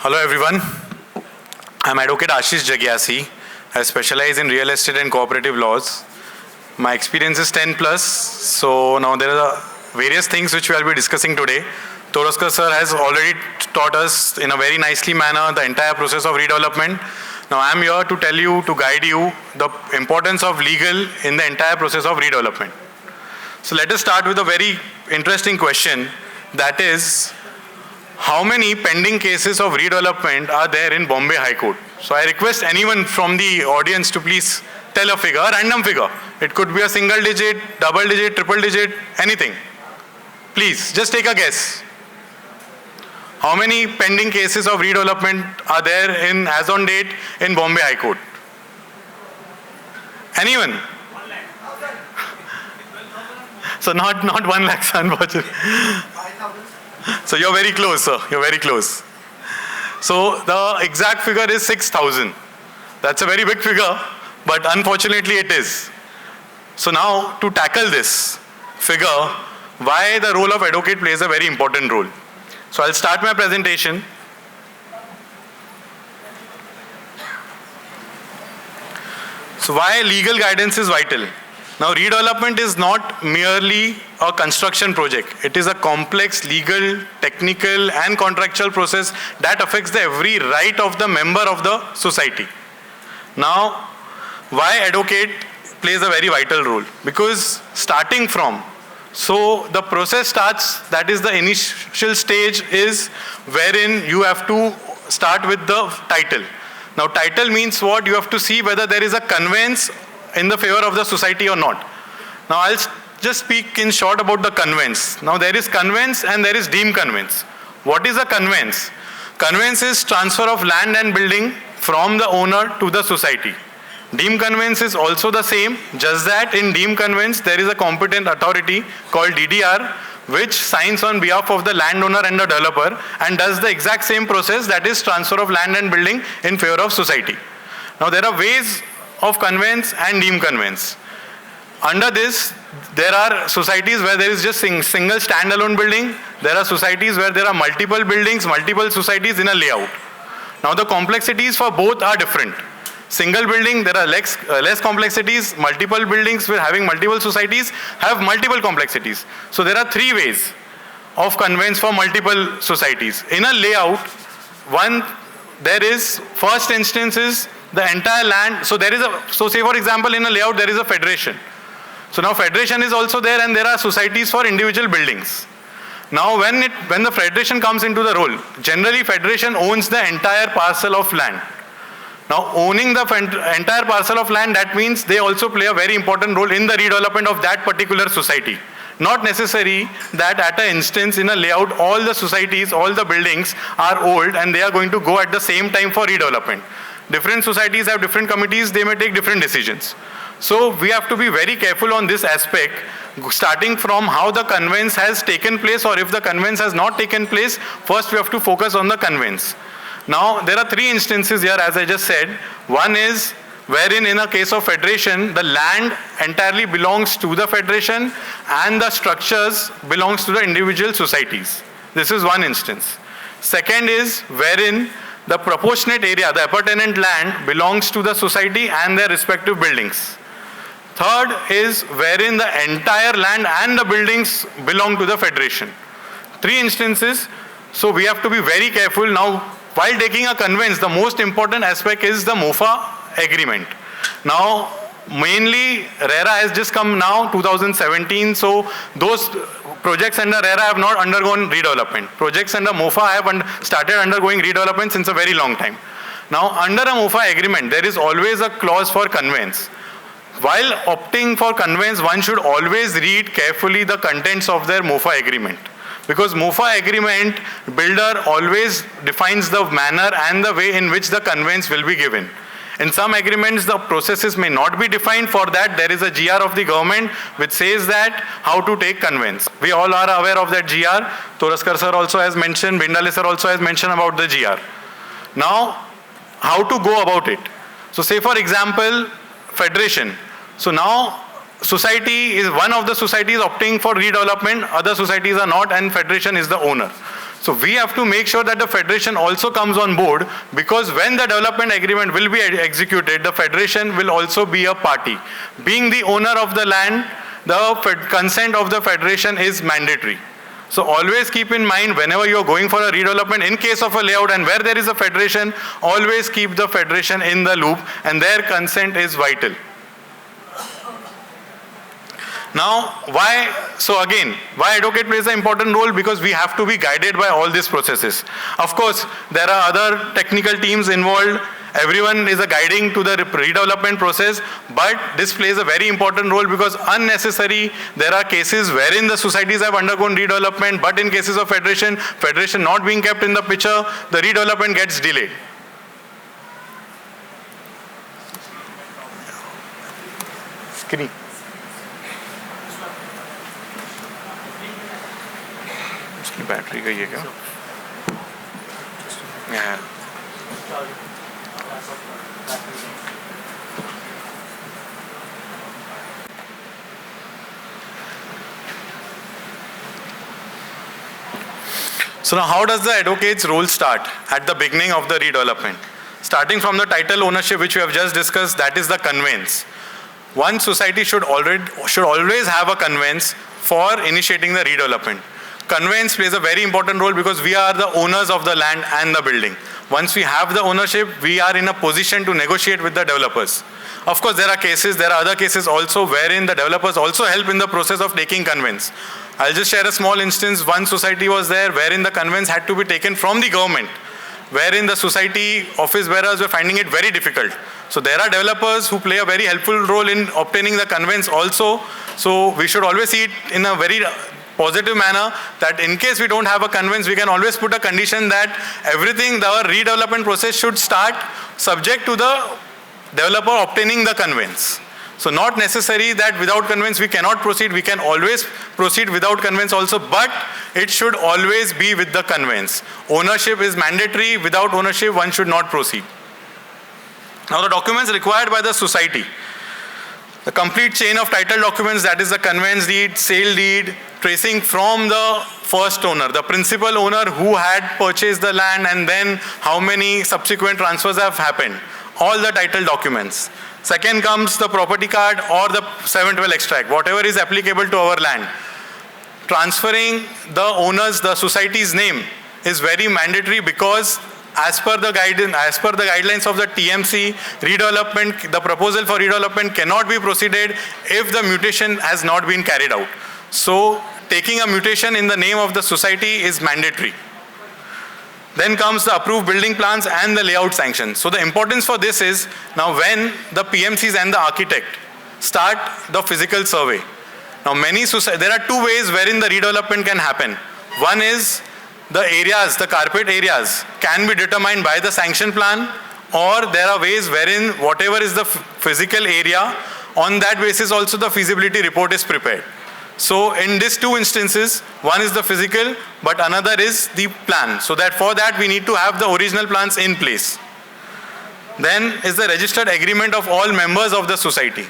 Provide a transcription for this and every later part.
Hello everyone, I'm Advocate Ashish Jagiasi. I specialize in real estate and cooperative laws. My experience is 10 plus, so now there are various things which we will be discussing today. Toroskar sir has already taught us in a very nicely manner the entire process of redevelopment. Now I am here to tell you, to guide you, the importance of legal in the entire process of redevelopment. So let us start with a very interesting question, that is, how many pending cases of redevelopment are there in Bombay High Court? So I request anyone from the audience to please tell a figure, a random figure. It could be a single digit, double digit, triple digit, anything. Please, just take a guess. How many pending cases of redevelopment are there as on date in Bombay High Court? Anyone? 1 lakh. So not 1 lakh, unfortunately. 5,000. So you're very close, sir. You're very close. So the exact figure is 6,000. That's a very big figure, but unfortunately it is. So now to tackle this figure, why the role of advocate plays a very important role. So I'll start my presentation. So why legal guidance is vital? Now, redevelopment is not merely a construction project. It is a complex legal, technical, and contractual process that affects the every right of the member of the society. Now, why advocate plays a very vital role? Because starting from, so the process starts, that is the initial stage is wherein you have to start with the title. Now, title means what? You have to see whether there is a conveyance in the favor of the society or not. Now I'll just speak in short about the conveyance. Now there is conveyance and there is deemed conveyance. What is a conveyance? Conveyance is transfer of land and building from the owner to the society. Deemed conveyance is also the same, just that in deemed conveyance there is a competent authority called DDR which signs on behalf of the landowner and the developer and does the exact same process, that is transfer of land and building in favor of society. Now there are ways of conveyance and deemed conveyance. Under this, there are societies where there is just single standalone building. There are societies where there are multiple buildings, multiple societies in a layout. Now the complexities for both are different. Single building, there are less complexities. Multiple buildings with having multiple societies have multiple complexities. So there are three ways of conveyance for multiple societies. In a layout, there is first instance is the entire land. So say for example in a layout there is a federation. So now federation is also there and there are societies for individual buildings. Now when the federation comes into the role, generally federation owns the entire parcel of land. Now owning the entire parcel of land, that means they also play a very important role in the redevelopment of that particular society. Not necessary that at an instance in a layout all the societies, all the buildings are old and they are going to go at the same time for redevelopment. Different societies have different committees, they may take different decisions. So we have to be very careful on this aspect, starting from how the conveyance has taken place, or if the conveyance has not taken place, first we have to focus on the conveyance. Now there are three instances here, as I just said. One is wherein in a case of federation, the land entirely belongs to the federation and the structures belongs to the individual societies. This is one instance. Second is wherein the proportionate area, the appurtenant land, belongs to the society and their respective buildings. Third is wherein the entire land and the buildings belong to the federation. Three instances, so we have to be very careful. Now, while taking a conveyance, the most important aspect is the MOFA agreement. Now, mainly RERA has just come now, 2017, so those projects under RERA have not undergone redevelopment. Projects under MOFA have started undergoing redevelopment since a very long time. Now, under a MOFA agreement, there is always a clause for conveyance. While opting for conveyance, one should always read carefully the contents of their MOFA agreement. Because MOFA agreement, builder always defines the manner and the way in which the conveyance will be given. In some agreements, the processes may not be defined. For that, there is a GR of the government which says that how to take conveyance. We all are aware of that GR. Toroskar sir also has mentioned, Bindale sir also has mentioned about the GR. Now, how to go about it? So say for example, federation. So now society is one of the societies opting for redevelopment, other societies are not, and federation is the owner. So we have to make sure that the federation also comes on board, because when the development agreement will be executed, the federation will also be a party. Being the owner of the land, the consent of the federation is mandatory. So always keep in mind, whenever you are going for a redevelopment, in case of a layout and where there is a federation, always keep the federation in the loop, and their consent is vital. Now, why? So again, why advocate plays an important role? Because we have to be guided by all these processes. Of course, there are other technical teams involved. Everyone is a guiding to the redevelopment process, but this plays a very important role, because unnecessary, there are cases wherein the societies have undergone redevelopment, but in cases of federation not being kept in the picture, the redevelopment gets delayed. Screen. Battery का ये क्या? Yeah. So now how does the advocate's role start? At the beginning of the redevelopment. Starting from the title ownership, which we have just discussed, that is the conveyance. One society should always have a conveyance for initiating the redevelopment. Conveyance plays a very important role, because we are the owners of the land and the building. Once we have the ownership, we are in a position to negotiate with the developers. Of course, there are other cases also wherein the developers also help in the process of taking conveyance. I'll just share a small instance. One society was there wherein the conveyance had to be taken from the government, wherein the society office bearers were finding it very difficult. So there are developers who play a very helpful role in obtaining the conveyance also. So we should always see it in a very positive manner, that in case we don't have a conveyance, we can always put a condition that everything, our redevelopment process should start subject to the developer obtaining the conveyance. So not necessary that without conveyance we cannot proceed. We can always proceed without conveyance also, but it should always be with the conveyance. Ownership is mandatory. Without ownership, one should not proceed. Now the documents required by the society. The complete chain of title documents, that is the conveyance deed, sale deed, tracing from the first owner, the principal owner who had purchased the land, and then how many subsequent transfers have happened. All the title documents. Second comes the property card or the 712 extract, whatever is applicable to our land. Transferring the owner's, the society's name is very mandatory, because as per the guidelines of the TMC, redevelopment, the proposal for redevelopment cannot be proceeded if the mutation has not been carried out. So taking a mutation in the name of the society is mandatory. Then comes the approved building plans and the layout sanction. So the importance for this is, now when the PMCs and the architect start the physical survey. Now there are two ways wherein the redevelopment can happen. One is the areas, the carpet areas can be determined by the sanction plan, or there are ways wherein whatever is the physical area, on that basis also the feasibility report is prepared. So in these two instances, one is the physical, but another is the plan. So that for that we need to have the original plans in place. Then is the registered agreement of all members of the society.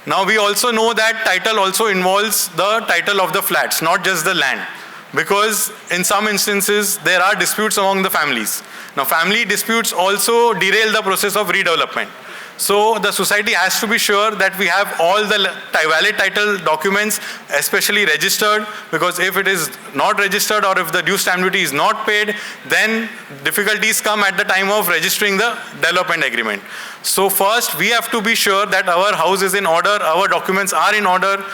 Now we also know that title also involves the title of the flats, not just the land. Because in some instances, there are disputes among the families. Now, family disputes also derail the process of redevelopment. So, the society has to be sure that we have all the valid title documents, especially registered, because if it is not registered or if the due stamp duty is not paid, then difficulties come at the time of registering the development agreement. So, first, we have to be sure that our house is in order, our documents are in order.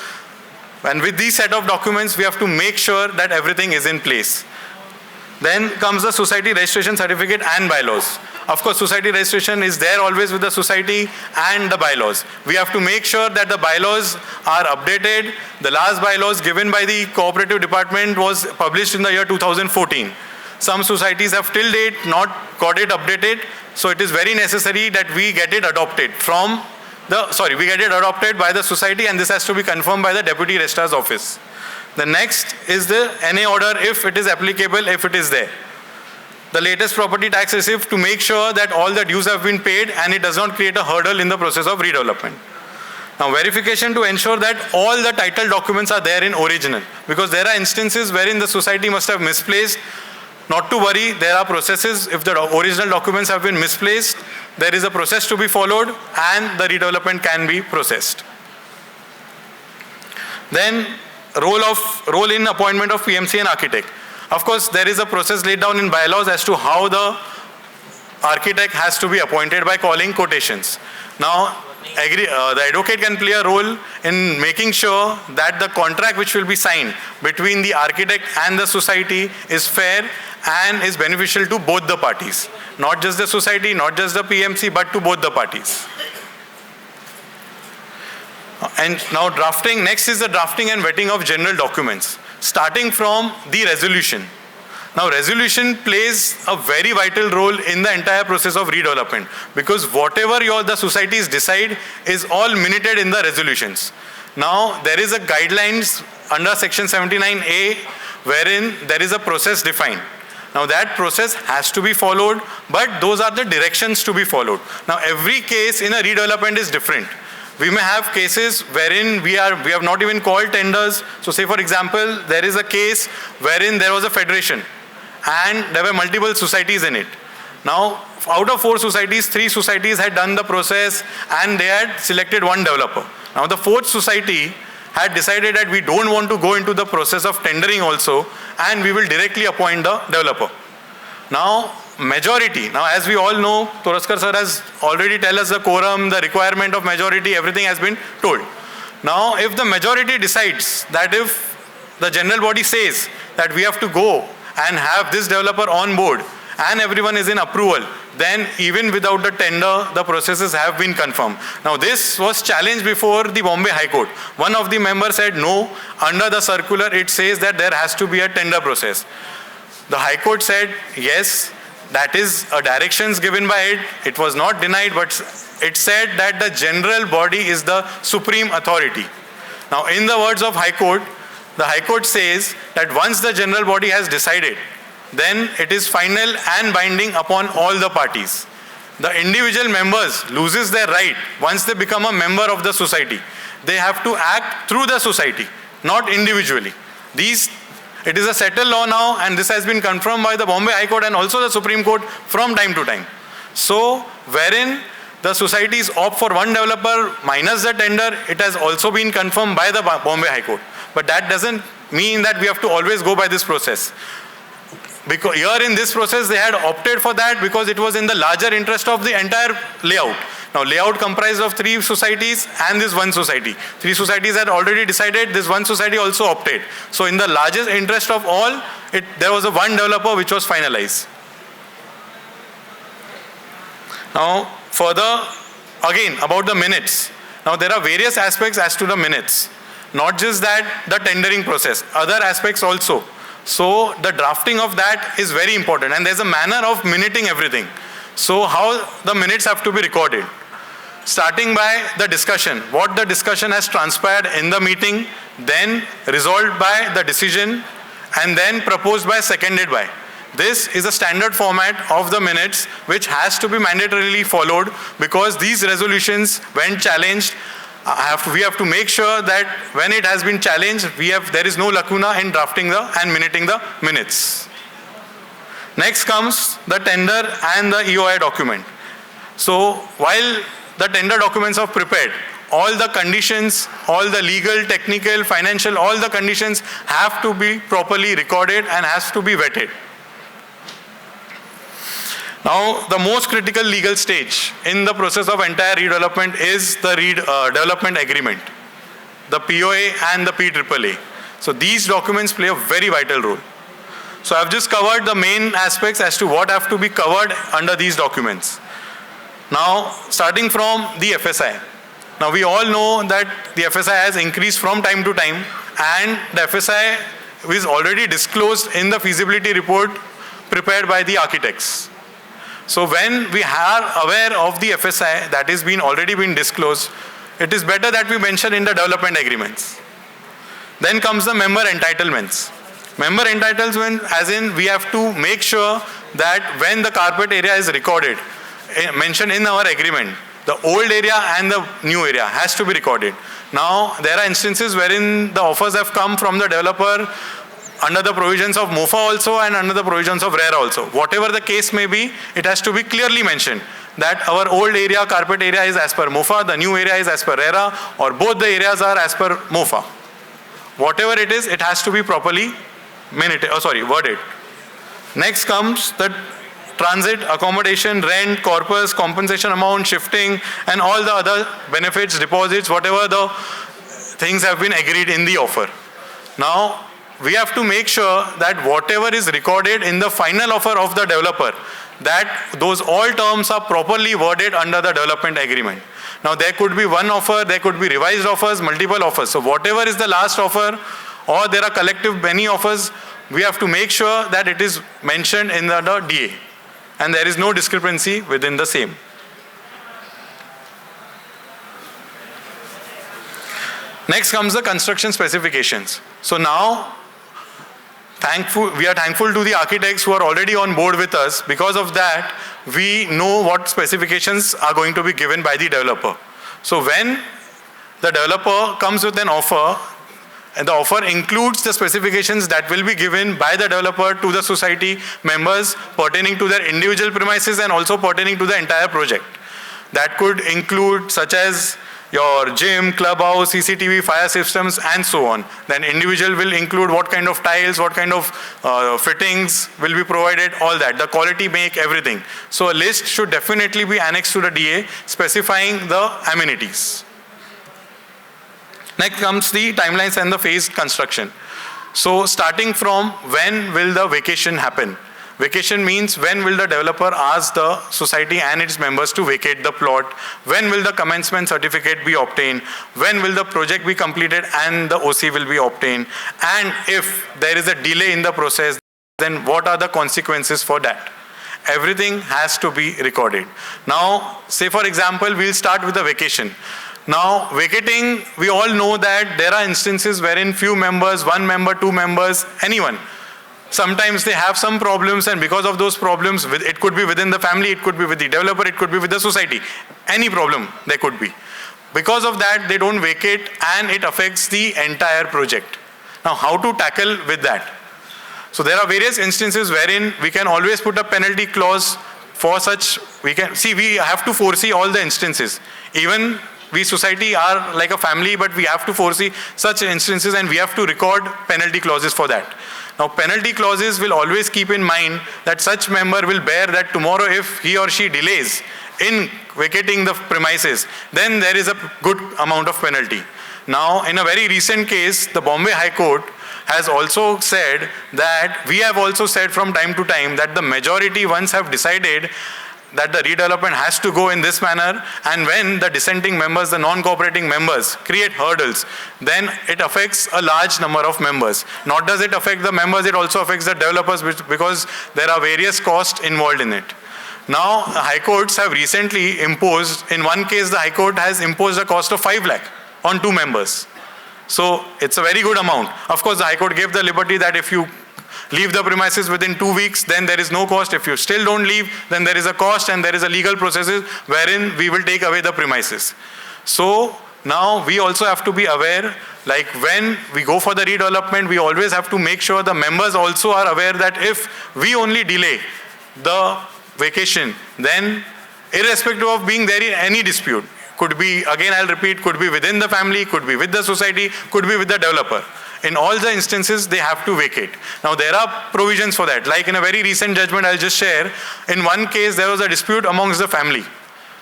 And with these set of documents, we have to make sure that everything is in place. Then comes the society registration certificate and bylaws. Of course, society registration is there always with the society and the bylaws. We have to make sure that the bylaws are updated. The last bylaws given by the cooperative department was published in the year 2014. Some societies have till date not got it updated. So it is very necessary that we get it adopted by the society, and this has to be confirmed by the Deputy Registrar's office. The next is the NA order, if it is applicable, if it is there. The latest property tax receipt, to make sure that all the dues have been paid and it does not create a hurdle in the process of redevelopment. Now, verification to ensure that all the title documents are there in original, because there are instances wherein the society must have misplaced not to worry, there are processes. If the original documents have been misplaced, there is a process to be followed and the redevelopment can be processed. Then role in appointment of PMC and architect. Of course, there is a process laid down in bylaws as to how the architect has to be appointed by calling quotations. Now, the advocate can play a role in making sure that the contract which will be signed between the architect and the society is fair and is beneficial to both the parties. Not just the society, not just the PMC, but to both the parties. And now drafting, next is the drafting and vetting of general documents, starting from the resolution. Now resolution plays a very vital role in the entire process of redevelopment, because whatever the societies decide is all minuted in the resolutions. Now there is a guidelines under section 79A wherein there is a process defined. Now that process has to be followed, but those are the directions to be followed. Now every case in a redevelopment is different. We may have cases wherein we have not even called tenders. So say for example, there is a case wherein there was a federation and there were multiple societies in it. Now out of 4 societies, 3 societies had done the process and they had selected one developer. Now the 4th society had decided that we don't want to go into the process of tendering also and we will directly appoint the developer. Now majority, now as we all know, Toraskar sir has already tell us the quorum, the requirement of majority, everything has been told. Now if the majority decides that if the general body says that we have to go and have this developer on board and everyone is in approval, then even without the tender, the processes have been confirmed. Now this was challenged before the Bombay High Court. One of the members said no, under the circular it says that there has to be a tender process. The High Court said yes, that is a directions given by it. It was not denied, but it said that the general body is the supreme authority. Now in the words of High Court, the High Court says that once the general body has decided, then it is final and binding upon all the parties. The individual members loses their right once they become a member of the society. They have to act through the society, not individually. It is a settled law now, and this has been confirmed by the Bombay High Court and also the Supreme Court from time to time. So, wherein the societies opt for one developer minus the tender, it has also been confirmed by the Bombay High Court. But that doesn't mean that we have to always go by this process. Because here in this process, they had opted for that because it was in the larger interest of the entire layout. Now, layout comprised of 3 societies and this one society. 3 societies had already decided, this one society also opted. So, in the largest interest of all, there was a one developer which was finalized. Now, further, again, about the minutes. Now, there are various aspects as to the minutes. Not just that, the tendering process, other aspects also. So, the drafting of that is very important, and there's a manner of minuting everything. So, how the minutes have to be recorded. Starting by the discussion, what the discussion has transpired in the meeting, then resolved by the decision, and then proposed by, seconded by. This is a standard format of the minutes which has to be mandatorily followed, because these resolutions, when challenged, we have to make sure that when it has been challenged, there is no lacuna in drafting and minuting the minutes. Next comes the tender and the EOI document. So while the tender documents are prepared, all the conditions, all the legal, technical, financial, all the conditions have to be properly recorded and has to be vetted. Now, the most critical legal stage in the process of entire redevelopment is the development agreement, the POA and the PAAA. So these documents play a very vital role. So I've just covered the main aspects as to what have to be covered under these documents. Now, starting from the FSI. Now, we all know that the FSI has increased from time to time, and the FSI is already disclosed in the feasibility report prepared by the architects. So when we are aware of the FSI that is already been disclosed, it is better that we mention in the development agreements. Then comes the member entitlements. Member entitlement, as in we have to make sure that when the carpet area is recorded, mentioned in our agreement, the old area and the new area has to be recorded. Now, there are instances wherein the offers have come from the developer under the provisions of MOFA also and under the provisions of RERA also. Whatever the case may be, it has to be clearly mentioned that our old area, carpet area is as per MOFA, the new area is as per RERA, or both the areas are as per MOFA. Whatever it is, it has to be properly worded. Next comes the transit, accommodation, rent, corpus, compensation amount, shifting, and all the other benefits, deposits, whatever the things have been agreed in the offer. Now, we have to make sure that whatever is recorded in the final offer of the developer, that those all terms are properly worded under the development agreement. Now, there could be one offer, there could be revised offers, multiple offers. So whatever is the last offer, or there are collective many offers, we have to make sure that it is mentioned in the DA. And there is no discrepancy within the same. Next comes the construction specifications. So now, we are thankful to the architects who are already on board with us. Because of that, we know what specifications are going to be given by the developer. So when the developer comes with an offer, and the offer includes the specifications that will be given by the developer to the society members pertaining to their individual premises and also pertaining to the entire project. That could include such as your gym, clubhouse, CCTV, fire systems, and so on. Then individual will include what kind of tiles, what kind of fittings will be provided, all that. The quality, make, everything. So a list should definitely be annexed to the DA specifying the amenities. Next comes the timelines and the phased construction. So starting from when will the vacation happen? Vacation means when will the developer ask the society and its members to vacate the plot? When will the commencement certificate be obtained? When will the project be completed and the OC will be obtained? And if there is a delay in the process, then what are the consequences for that? Everything has to be recorded. Now, say for example, we'll start with the vacation. Now, vacating, we all know that there are instances wherein few members, one member, two members, anyone, sometimes they have some problems, and because of those problems, it could be within the family, it could be with the developer, it could be with the society. Any problem there could be. Because of that, they don't vacate and it affects the entire project. Now, how to tackle with that? So there are various instances wherein we can always put a penalty clause for such. We have to foresee all the instances. Even we society are like a family, but we have to foresee such instances and we have to record penalty clauses for that. Now, penalty clauses will always keep in mind that such member will bear that tomorrow if he or she delays in vacating the premises, then there is a good amount of penalty. Now, in a very recent case, the Bombay High Court has also said that we have also said from time to time that the majority once have decided that the redevelopment has to go in this manner, and when the dissenting members, the non-cooperating members create hurdles, then it affects a large number of members. Not does it affect the members, it also affects the developers because there are various costs involved in it. Now, High Courts have recently imposed, in one case the High Court has imposed a cost of 5 lakh on 2 members. So it's a very good amount. Of course, the High Court gave the liberty that if you leave the premises within 2 weeks, then there is no cost. If you still don't leave, then there is a cost and there is a legal process wherein we will take away the premises. So now we also have to be aware, like when we go for the redevelopment, we always have to make sure the members also are aware that if we only delay the vacation, then irrespective of being there in any dispute, could be, again I'll repeat, could be within the family, could be with the society, could be with the developer. In all the instances, they have to vacate. Now, there are provisions for that. Like in a very recent judgment, I'll just share. In one case, there was a dispute amongst the family.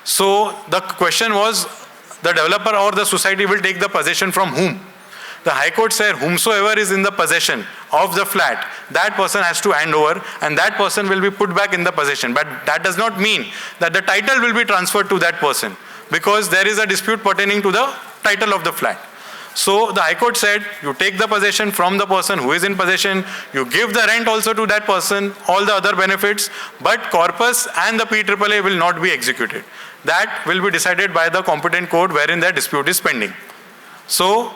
So, the question was, the developer or the society will take the possession from whom? The High Court said, whomsoever is in the possession of the flat, that person has to hand over and that person will be put back in the possession. But that does not mean that the title will be transferred to that person, because there is a dispute pertaining to the title of the flat. So the High Court said, you take the possession from the person who is in possession, you give the rent also to that person, all the other benefits, but corpus and the PAAA will not be executed. That will be decided by the competent court wherein that dispute is pending. So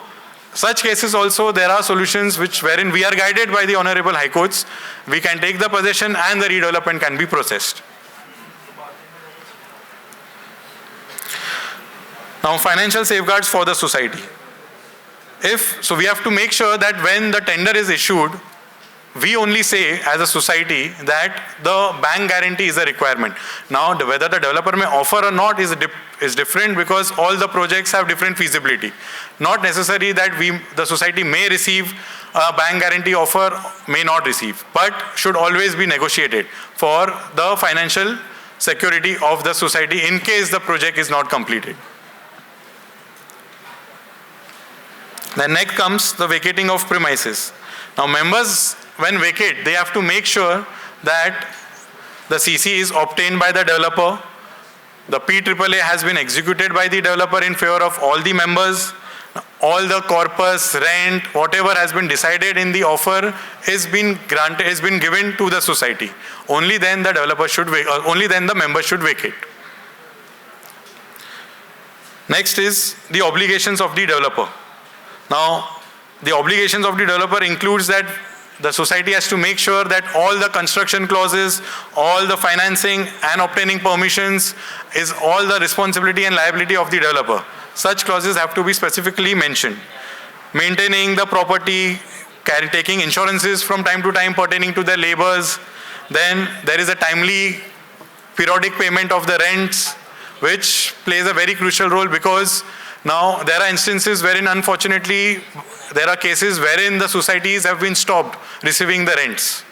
such cases also, there are solutions wherein we are guided by the Honorable High Courts. We can take the possession and the redevelopment can be processed. Now, financial safeguards for the society. So we have to make sure that when the tender is issued, we only say as a society that the bank guarantee is a requirement. Now, whether the developer may offer or not is different, because all the projects have different feasibility. Not necessary that the society may receive a bank guarantee offer, may not receive, but should always be negotiated for the financial security of the society in case the project is not completed. Then next comes the vacating of premises. Now, members, when vacate, they have to make sure that the CC is obtained by the developer, the PAAA has been executed by the developer in favor of all the members, all the corpus, rent, whatever has been decided in the offer is been granted, is been given to the society. Only then the developer should only then the member should vacate. Next is the obligations of the developer. Now, the obligations of the developer includes that the society has to make sure that all the construction clauses, all the financing and obtaining permissions is all the responsibility and liability of the developer. Such clauses have to be specifically mentioned. Maintaining the property, taking insurances from time to time pertaining to the labors. Then there is a timely periodic payment of the rents, which plays a very crucial role, because now there are instances wherein unfortunately there are cases wherein the societies have been stopped receiving the rents.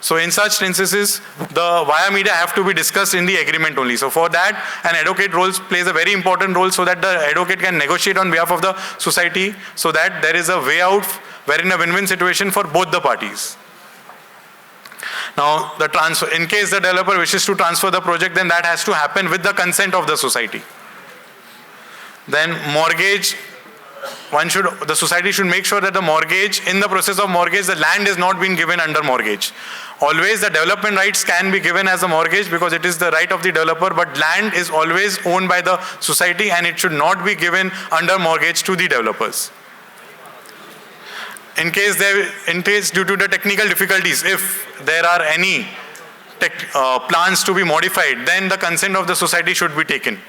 So in such instances, the via media have to be discussed in the agreement only. So for that, an advocate plays a very important role, so that the advocate can negotiate on behalf of the society, so that there is a way out wherein a win-win situation for both the parties. Now, the transfer, in case the developer wishes to transfer the project, then that has to happen with the consent of the society. Then mortgage, the society should make sure that the mortgage, in the process of mortgage, the land is not being given under mortgage. Always the development rights can be given as a mortgage because it is the right of the developer, but land is always owned by the society and it should not be given under mortgage to the developers. In case due to the technical difficulties, if there are any plans to be modified, then the consent of the society should be taken.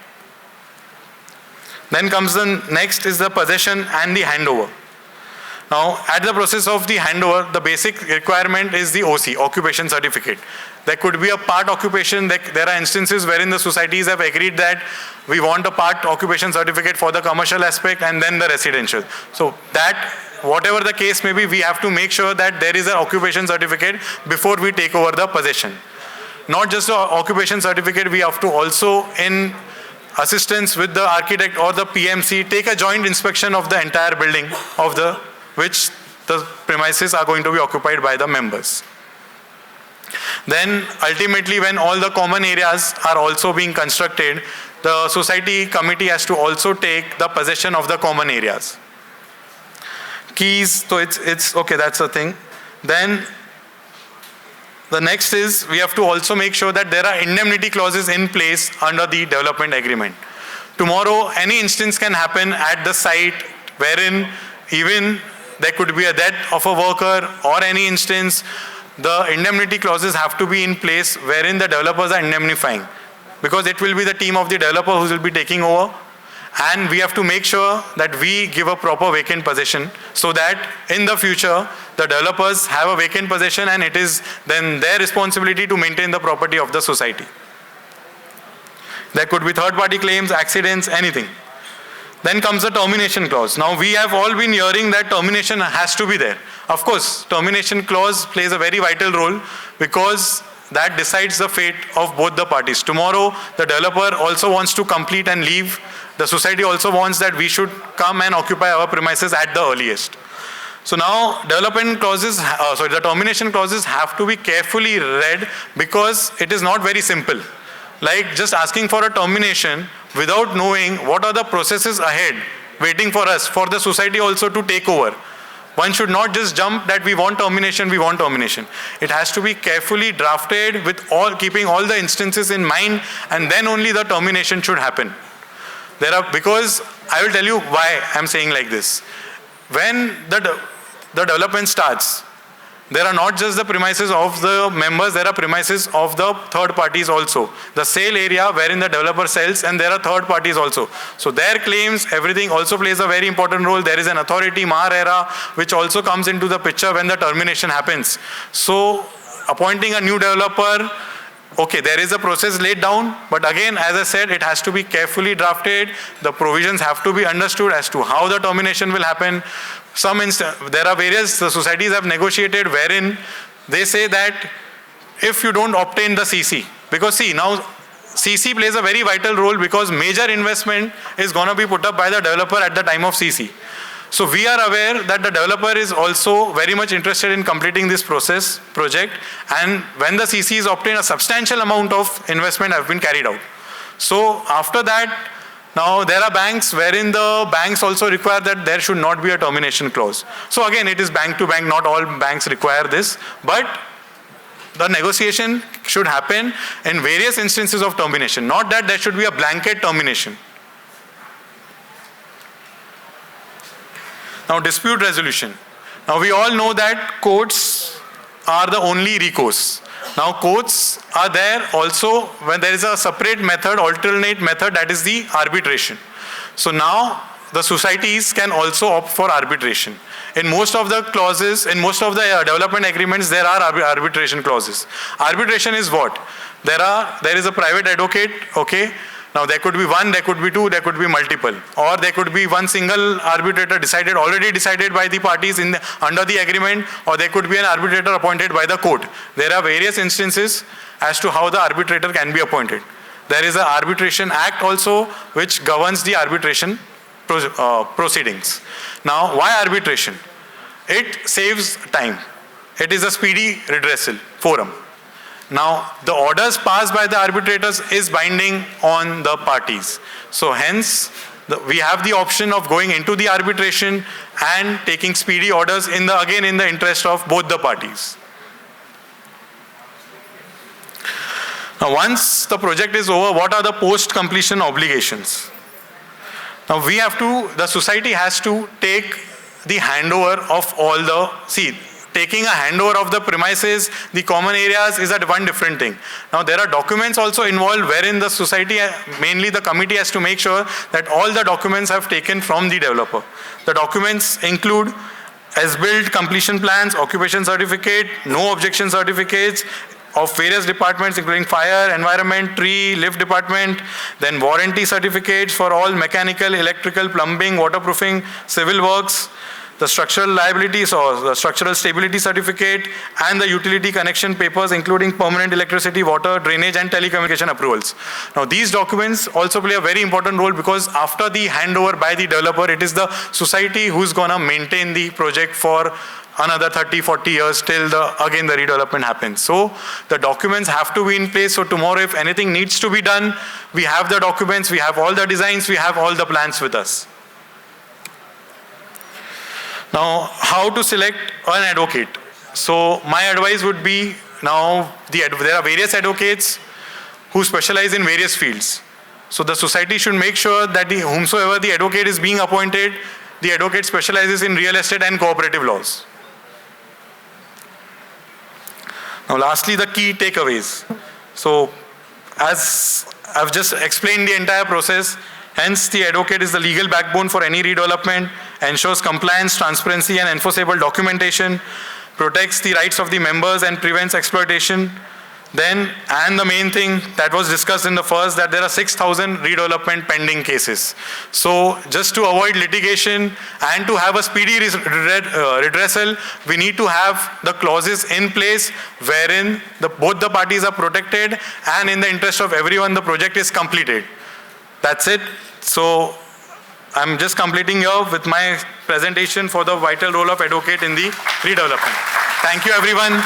Then comes the next is the possession and the handover. Now, at the process of the handover, the basic requirement is the OC, occupation certificate. There could be a part occupation. There are instances wherein the societies have agreed that we want a part occupation certificate for the commercial aspect and then the residential. So that, whatever the case may be, we have to make sure that there is an occupation certificate before we take over the possession. Not just the occupation certificate, we have to also, in assistance with the architect or the PMC, take a joint inspection of the entire building of which the premises are going to be occupied by the members. Then ultimately, when all the common areas are also being constructed, the society committee has to also take the possession of the common areas. Keys, so it's okay, that's the thing. Then the next is we have to also make sure that there are indemnity clauses in place under the development agreement. Tomorrow, any instance can happen at the site wherein even there could be a death of a worker or any instance, the indemnity clauses have to be in place wherein the developers are indemnifying, because it will be the team of the developer who will be taking over, and we have to make sure that we give a proper vacant possession so that in the future the developers have a vacant possession and it is then their responsibility to maintain the property of the society. There could be third-party claims, accidents, anything. Then comes the termination clause. Now, we have all been hearing that termination has to be there. Of course, termination clause plays a very vital role because that decides the fate of both the parties. Tomorrow, the developer also wants to complete and leave. The society also wants that we should come and occupy our premises at the earliest. So now, the termination clauses have to be carefully read because it is not very simple. Like just asking for a termination without knowing what are the processes ahead waiting for us, for the society also to take over. One should not just jump that we want termination, we want termination. It has to be carefully drafted with keeping all the instances in mind, and then only the termination should happen. Because I will tell you why I'm saying like this. When the development starts, there are not just the premises of the members, there are premises of the third parties also. The sale area wherein the developer sells, and there are third parties also. So their claims, everything also plays a very important role. There is an authority, Mahar-ERA, which also comes into the picture when the termination happens. So appointing a new developer, okay, there is a process laid down, but again, as I said, it has to be carefully drafted. The provisions have to be understood as to how the termination will happen. There are various societies have negotiated wherein they say that if you don't obtain the CC, because see, now CC plays a very vital role because major investment is going to be put up by the developer at the time of CC. So we are aware that the developer is also very much interested in completing this project, and when the CC is obtained, a substantial amount of investment have been carried out. So after that, now there are banks wherein the banks also require that there should not be a termination clause. So again, it is bank to bank, not all banks require this, but the negotiation should happen in various instances of termination, not that there should be a blanket termination. Now, dispute resolution. Now, we all know that courts are the only recourse. Now, courts are there also when there is a separate method, alternate method, that is the arbitration. So now, the societies can also opt for arbitration. In most of the clauses, in most of the development agreements, there are arbitration clauses. Arbitration is what? There is a private advocate, okay? Now there could be one, there could be two, there could be multiple, or there could be one single arbitrator already decided by the parties under the agreement, or there could be an arbitrator appointed by the court. There are various instances as to how the arbitrator can be appointed. There is an arbitration act also which governs the arbitration proceedings. Now, why arbitration? It saves time. It is a speedy redressal forum. Now, the orders passed by the arbitrators is binding on the parties. So hence, we have the option of going into the arbitration and taking speedy orders again in the interest of both the parties. Now, once the project is over, what are the post-completion obligations? Now, the society has to take the handover of all taking a handover of the premises, the common areas is one different thing. Now there are documents also involved wherein the society, mainly the committee, has to make sure that all the documents have taken from the developer. The documents include as-built completion plans, occupation certificate, no objection certificates of various departments including fire, environment, tree, lift department, then warranty certificates for all mechanical, electrical, plumbing, waterproofing, civil works, the structural liabilities or the structural stability certificate, and the utility connection papers including permanent electricity, water, drainage and telecommunication approvals. Now these documents also play a very important role because after the handover by the developer, it is the society who's gonna maintain the project for another 30-40 years till again the redevelopment happens. So the documents have to be in place, so tomorrow if anything needs to be done, we have the documents, we have all the designs, we have all the plans with us. Now, how to select an advocate? So my advice would be, now there are various advocates who specialize in various fields. So the society should make sure that whomsoever the advocate is being appointed, the advocate specializes in real estate and cooperative laws. Now lastly, the key takeaways. So as I've just explained the entire process, hence the advocate is the legal backbone for any redevelopment, ensures compliance, transparency and enforceable documentation, protects the rights of the members and prevents exploitation. Then, and the main thing that was discussed in the first, that there are 6,000 redevelopment pending cases. So just to avoid litigation and to have a speedy redressal, we need to have the clauses in place wherein both the parties are protected and in the interest of everyone the project is completed. That's it. So I'm just completing here with my presentation for the vital role of advocate in the redevelopment. Thank you everyone.